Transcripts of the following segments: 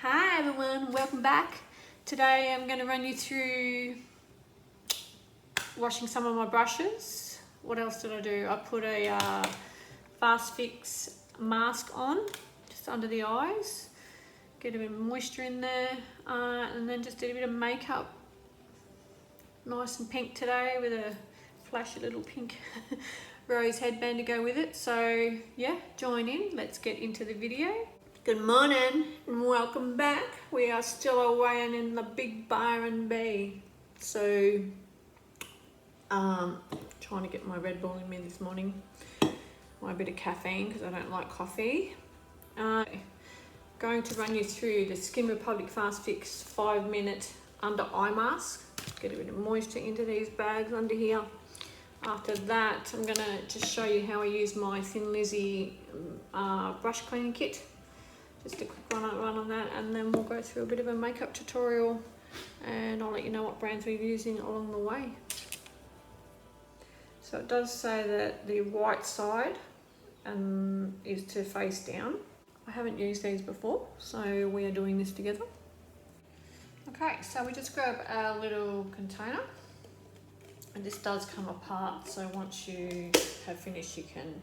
Hi everyone, welcome back. Today I'm going to run you through washing some of my brushes. What else did I do? I put a Fast Fix mask on, just under the eyes. Get a bit of moisture in there, and then just did a bit of makeup. Nice and pink today with a flashy little pink rose headband to go with it. So yeah, join in, let's get into the video. Good morning and welcome back. We are still away and in the big Byron Bay. So, trying to get my Red Bull in me this morning. My bit of caffeine because I don't like coffee. Going to run you through the Skin Republic Fast Fix 5-minute under eye mask. Get a bit of moisture into these bags under here. After that, I'm gonna just show you how I use my Thin Lizzy brush cleaning kit. Just a quick run on that, and then we'll go through a bit of a makeup tutorial and I'll let you know what brands we're using along the way. So it does say that the white side is to face down. I haven't used these before, so we are doing this together. Okay, so we just grab our little container, and this does come apart, so once you have finished you can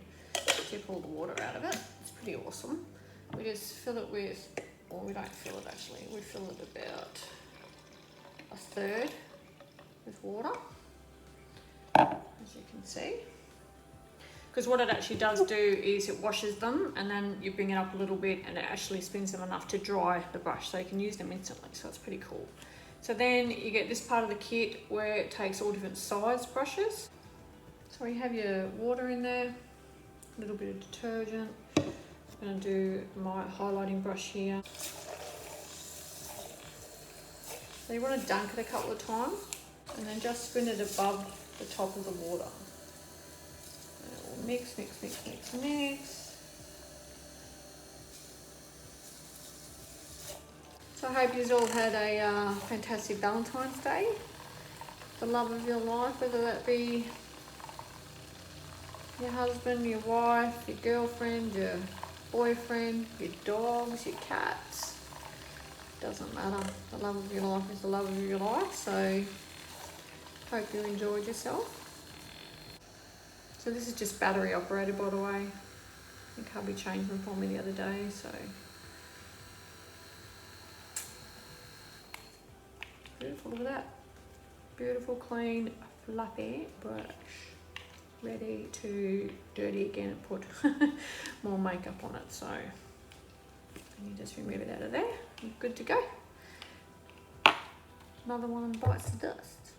dip all the water out of it. It's pretty awesome. We just fill it with, or we don't fill it actually, we fill it about 1/3 with water, as you can see. Because what it actually does do is it washes them, and then you bring it up a little bit and it actually spins them enough to dry the brush, so you can use them instantly, so it's pretty cool. So then you get this part of the kit where it takes all different size brushes. So you have your water in there, a little bit of detergent. I'm going to do my highlighting brush here. So you want to dunk it a couple of times and then just spin it above the top of the water. And it will mix. So I hope you've all had a fantastic Valentine's Day. The love of your life, whether that be your husband, your wife, your girlfriend, your boyfriend, your dogs, your cats, doesn't matter. The love of your life is the love of your life, so hope you enjoyed yourself. So this is just battery operated, by the way. I think hubby changed them for me the other day, so beautiful. Look at that, beautiful, clean, fluffy brush, ready to dirty again and put more makeup on it. So you just remove it out of there. You're good to go. Another one bites the dust.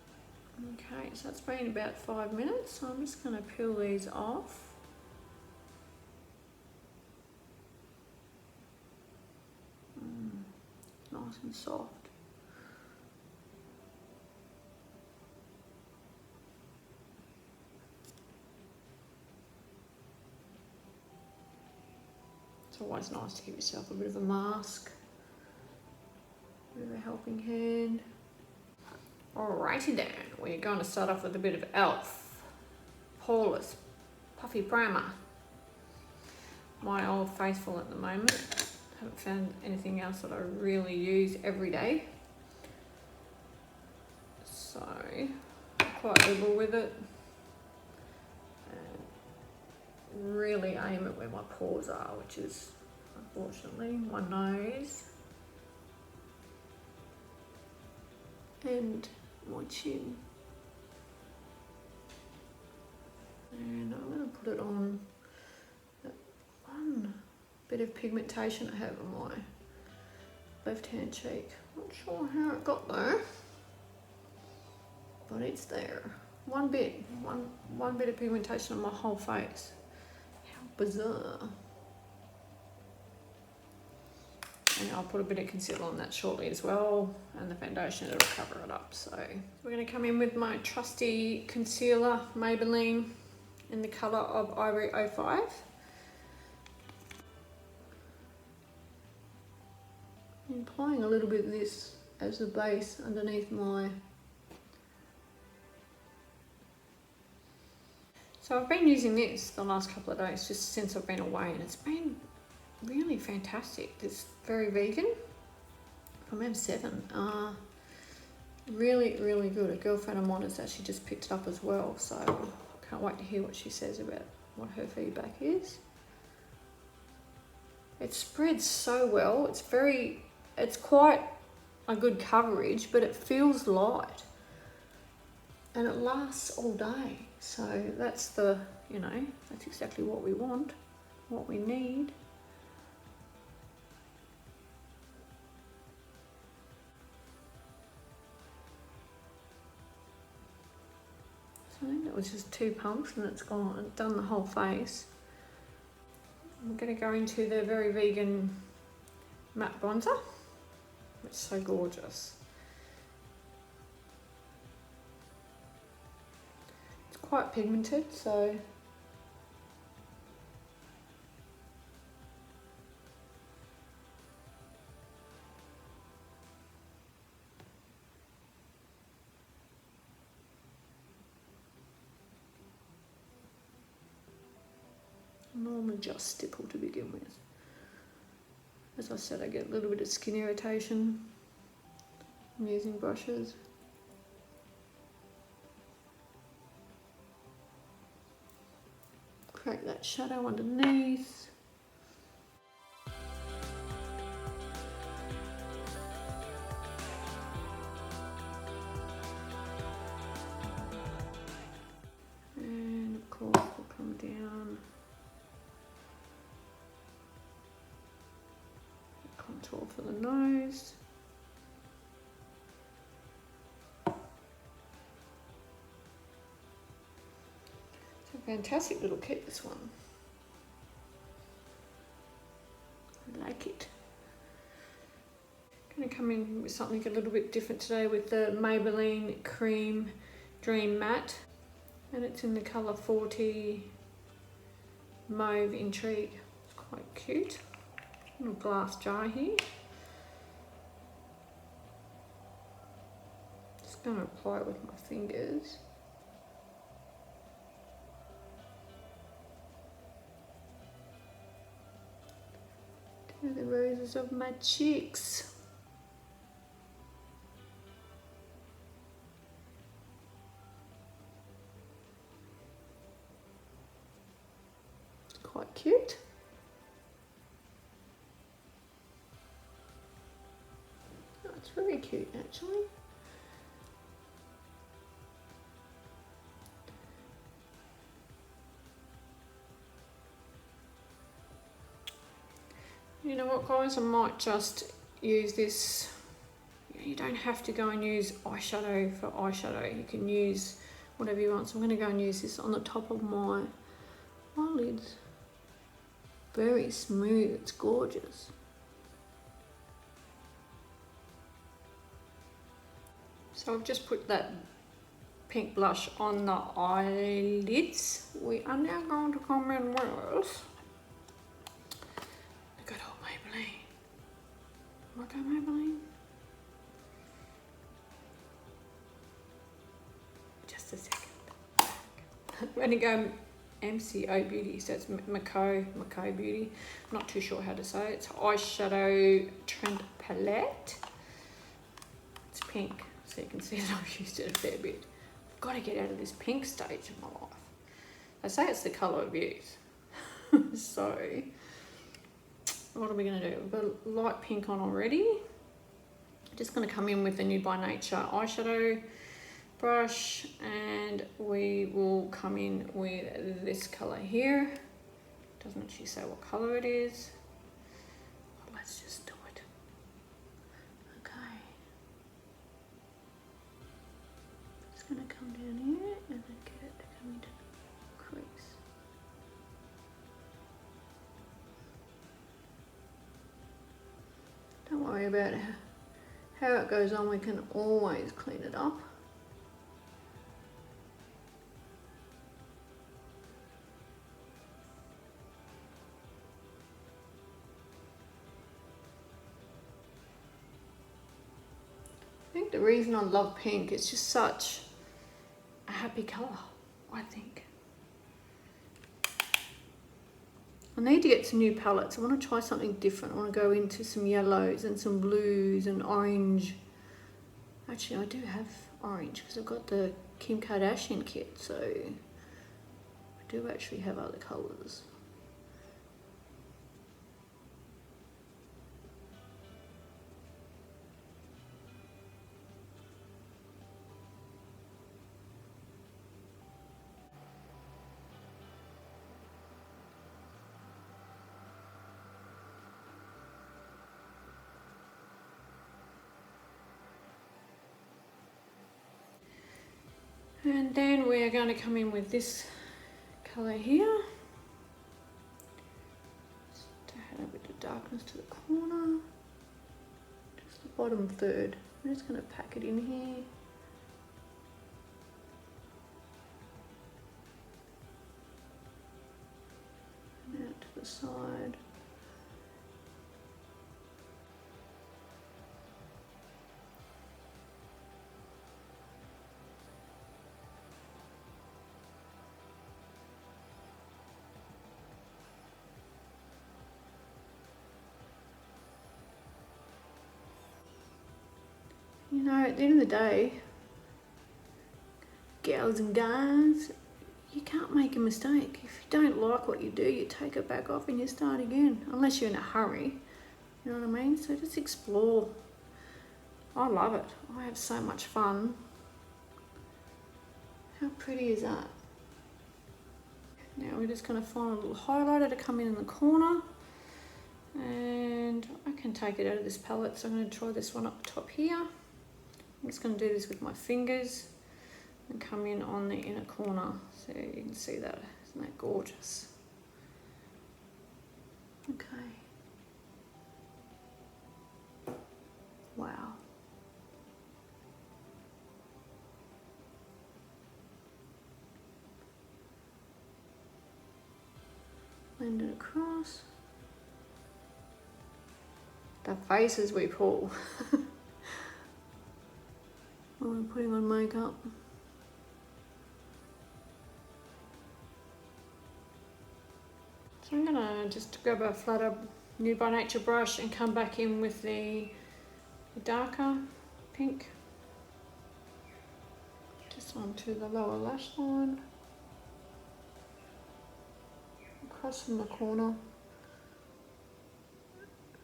Okay, so it's been about 5 minutes, so I'm just going to peel these off. Nice and soft. It's always nice to give yourself a bit of a mask, a bit of a helping hand. Alrighty then, we're going to start off with a bit of e.l.f. Poreless Puffy Primer. My old faithful at the moment. Haven't found anything else that I really use every day. So, quite liberal with it. And really aim at where my pores are, which is, unfortunately, my nose and my chin. And I'm going to put it on that one bit of pigmentation I have on my left hand cheek. Not sure how it got there, but it's there. One bit of pigmentation on my whole face. How bizarre. And I'll put a bit of concealer on that shortly as well, and the foundation, it'll cover it up. So we're going to come in with my trusty concealer, Maybelline, in the colour of Ivory 05. I'm applying a little bit of this as the base underneath my... So I've been using this the last couple of days, just since I've been away, and it's been really fantastic. It's very vegan. from M7. Really, really good. A girlfriend of mine has actually just picked it up as well, so I can't wait to hear what she says about what her feedback is. It spreads so well. It's quite a good coverage, but it feels light. And it lasts all day. So that's that's exactly what we want, what we need. So I think that was just 2 pumps and it's done the whole face. I'm going to go into the Very Vegan matte bronzer. It's so gorgeous. It's quite pigmented, so I normally just stipple to begin with. As I said, I get a little bit of skin irritation. I'm using brushes. Create that shadow underneath. And of course we'll come down. Contour for the nose. It's a fantastic little kit, this one. I like it. Going to come in with something a little bit different today with the Maybelline Cream Dream Matte. And it's in the colour 40 Mauve Intrigue. It's quite cute. Little glass jar here. Just going to apply it with my fingers. To the roses of my cheeks. It's quite cute. It's very cute actually. You know what guys, I might just use this. You don't have to go and use eyeshadow for eyeshadow. You can use whatever you want. So I'm going to go and use this on the top of my eyelids. Very smooth, it's gorgeous. So I've just put that pink blush on the eyelids. We are now going to come in with the good old Maybelline. What go Maybelline? Just a second. I'm going to go MCoBeauty, so it's MCoBeauty. I'm not too sure how to say it. It's eyeshadow Trend Palette. It's pink. So you can see that I've used it a fair bit. I've got to get out of this pink stage of my life. They say it's the colour of youth. So, what are we going to do? We've got light pink on already. Just going to come in with the Nude by Nature eyeshadow brush, and we will come in with this colour here. Doesn't actually say what colour it is. But let's just do it. Okay. Just going to come down here and then get it to come into the crease. Don't worry about how it goes on, we can always clean it up. I think the reason I love pink, it's just such a happy colour, I think. I need to get some new palettes. I want to try something different. I want to go into some yellows and some blues and orange. Actually, I do have orange because I've got the Kim Kardashian kit, so I do actually have other colours. And then we are going to come in with this colour here. Just to add a bit of darkness to the corner. Just the bottom third. I'm just going to pack it in here. And out to the side. You know, at the end of the day, gals and guys, you can't make a mistake. If you don't like what you do, you take it back off and you start again. Unless you're in a hurry, you know what I mean? So just explore. I love it. I have so much fun. How pretty is that? Now we're just going to find a little highlighter to come in the corner. And I can take it out of this palette, so I'm going to try this one up top here. I'm just going to do this with my fingers and come in on the inner corner so you can see that. Isn't that gorgeous? Okay. Wow. Blend it across. The faces we pull. When we're putting on makeup. So I'm gonna just grab a flatter New by Nature brush and come back in with the darker pink. Just onto the lower lash line. Across from the corner.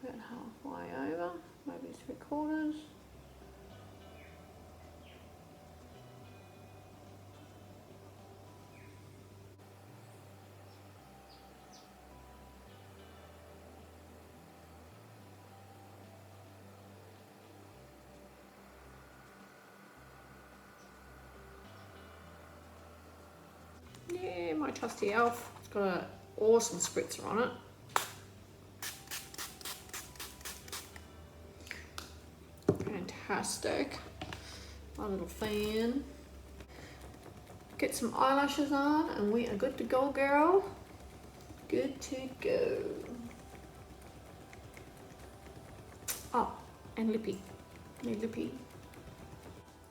About halfway over, maybe 3/4. Yeah, my trusty elf. It's got an awesome spritzer on it. Fantastic. My little fan. Get some eyelashes on and we are good to go, girl. Good to go. Oh, and lippy. Need lippy.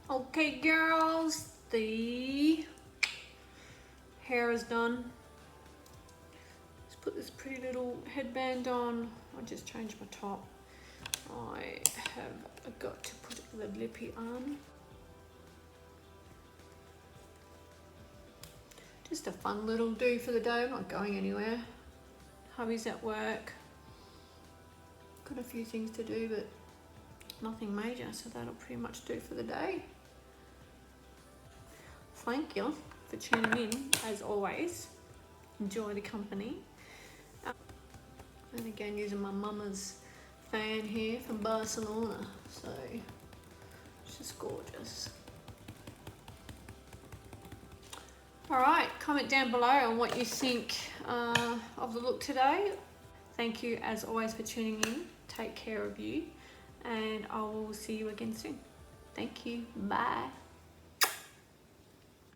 Okay, girls. The hair is done. Let's put this pretty little headband on. I just changed my top. I have got to put the lippy on. Just a fun little do for the day. I'm not going anywhere. Hubby's at work. Got a few things to do, but nothing major, so that'll pretty much do for the day. Thank you for tuning in, as always. Enjoy the company. And again, using my mama's fan here from Barcelona, so it's just gorgeous. Alright, comment down below on what you think of the look today. Thank you as always for tuning in. Take care of you, and I will see you again soon. Thank you. Bye.